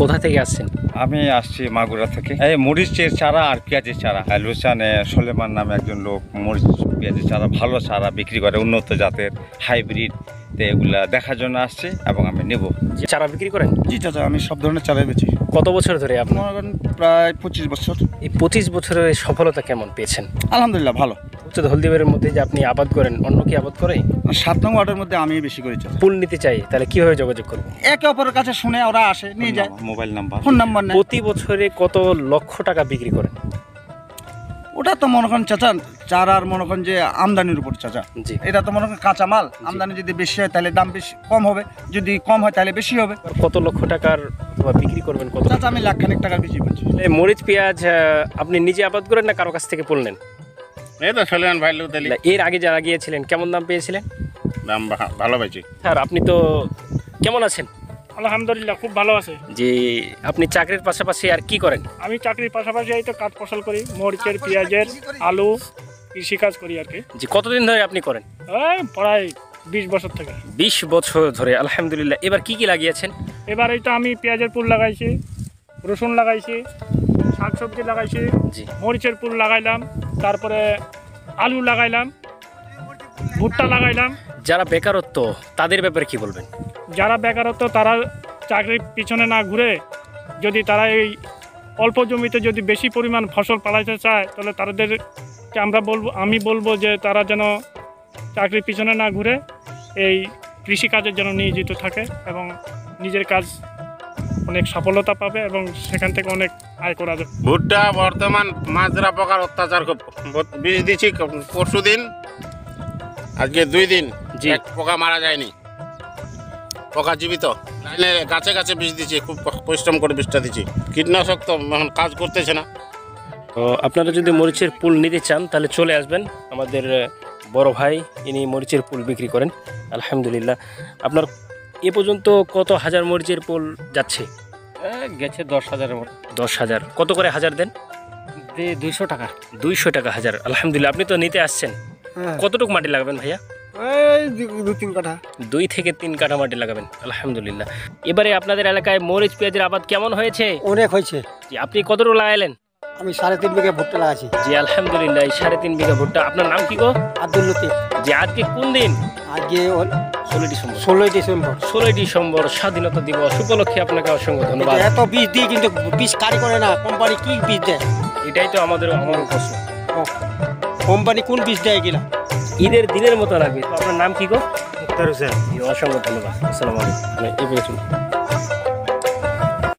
কোথা থেকে আসছেন? আমি আসছি মাগুরা থেকে। এই মরিচের চারা আর পেঁয়াজের চারা, লুসানে সলেমান নামে একজন লোক মরিচ পেঁয়াজের চারা, ভালো চারা বিক্রি করে, উন্নত জাতের হাইব্রিড। তো এগুলা দেখার জন্য আসছে এবং আমি নেব। চারা বিক্রি করেন? জি চাচা, আমি সব ধরনের চারাই বেচি। কত বছর ধরে আপনার? মনে করেন প্রায় 25 বছর। এই 25 বছরের সফলতা কেমন পেয়েছেন? আলহামদুলিল্লাহ ভালো। উচ্চত হলদিবাড়ির মধ্যে যে আপনি আবাদ করেন, অন্য কি আবাদ করে? 7 নং ওয়ার্ডের মধ্যে আমি বেশি করি চাচা। ফুল নিতে চাই, তাহলে কিভাবে যোগাযোগ করব? একে অপরের কাছে শুনে ওরা আসে, নিয়ে যায়। মোবাইল নাম্বার, ফোন নাম্বার নেয়। প্রতি বছরে কত লক্ষ টাকা বিক্রি করেন? ওটা তো মনে করেন চাচা চারার মনে করেন যে আমদানির উপর চাচা। জি। এটা তো মনে করেন কাঁচা মাল, আমদানি যদি বেশি হয় তাহলে দাম বেশি কম হবে, যদি কম হয় তাহলে বেশি হবে। কত লক্ষ টাকার অথবা বিক্রি করবেন কত? চাচা আমি লাখখানেক টাকার বেশি বলছি। এই মরিচ পেঁয়াজ আপনি নিজে আবাদ করেন না কারো কাছ থেকে ফুল নেন? এই তো সলিমান ভাই লোক দিলি এর আগে যারা গিয়েছিলেন কেমন দাম পেয়েছিলেন? দাম ভালো পাইছি। স্যার আপনি তো কেমন আছেন? আলহামদুলিল্লাহ খুব ভালো আছে। যে আপনি চাকরির পাশাপাশি আর কি করেন? আমি চাকরির পাশাপাশি এই তো কাঠ ফসল করি, মরিচের, পেঁয়াজের, আলু, কৃষিকাজ করি আর কি। যে কতদিন ধরে আপনি করেন? এই প্রায় 20 বছর থেকে। 20 বছর ধরে, আলহামদুলিল্লাহ। এবার কি কি লাগিয়েছেন? এবার এই তো আমি পেঁয়াজের ফুল লাগাইছি, রসুন লাগাইছি, শাকসবজি লাগাইছি, জি। মরিচের ফুল লাগাইলাম, তারপরে আলু লাগাইলাম, ভুট্টা লাগাইলাম। যারা বেকারত্ব তাদের ব্যাপারে কি বলবেন? যারা বেকারত্ব তারা চাকরির পিছনে না ঘুরে যদি তারা এই অল্প জমিতে যদি বেশি পরিমাণ ফসল ফলাইতে চায় তাহলে তাদেরকে আমি বলবো যে তারা যেন চাকরির পিছনে না ঘুরে এই কৃষিকাজের জন্য নিয়োজিত থাকে এবং নিজের কাজ অনেক সফলতা পাবে এবং সেখান থেকে অনেক আয় করা যাবে। ভুট্টা বর্তমান মাজরা পোকার অত্যাচার খুব। বীজ দিচ্ছি পরশু দিন, আজকে 2 দিন, জি। এক পোকা মারা যায়নি, পোকা জীবিত। লাইনের গাছে গাছে বীজ দিচ্ছি, খুব পরিশ্রম করে বীজটা দিচ্ছি। কীটনাশক তো এখন কাজ করতেছে না। তো আপনারা যদি মরিচের পুল নিতে চান তাহলে চলে আসবেন। আমাদের বড় ভাই ইনি মরিচের পুল বিক্রি করেন, আলহামদুলিল্লাহ। আপনার এ পর্যন্ত কত হাজার মরিচের পুল যাচ্ছে? গেছে 10,000-এর মতো। 10,000। কত করে হাজার দেন? 200 টাকা। 200 টাকা হাজার, আলহামদুলিল্লাহ। আপনি তো নিতে আসছেন, কতটুকু মাটি লাগাবেন ভাইয়া? এই 2-3 কাঠা। 2 থেকে 3 কাঠা মাটি লাগাবেন, আলহামদুলিল্লাহ। এবারে আপনাদের এলাকায় মরিচ পেঁয়াজের আবাদ কেমন হয়েছে? অনেক হয়েছে। জি, আপনি কতটুকু লাগাইলেন? আমি 3.5 বিঘা ভুট্টা লাগাচ্ছি। জি, আলহামদুলিল্লাহ। এই 3.5 বিঘা ভুট্টা। আপনার নাম কি গো? আব্দুল লতিফ। যে আজকে কোন দিন? আজকে 16 ডিসেম্বর। 16 ডিসেম্বর। 16 ডিসেম্বর স্বাধীনতা দিবস উপলক্ষে আপনাকে অসংখ্য ধন্যবাদ। এত বীজ দিই কিন্তু বীজ কারি করে না, কোম্পানি কি বীজ দেয়? এটাই তো আমার প্রশ্ন। কোম্পানি কোন বীজ দেয় কিনা? ঈদের দিনের মতো লাগবে। তো আপনার নাম কি গো? মুক্তার হোসেন। অসংখ্য ধন্যবাদ। আসসালামু আলাইকুম। এই বলে চলুন।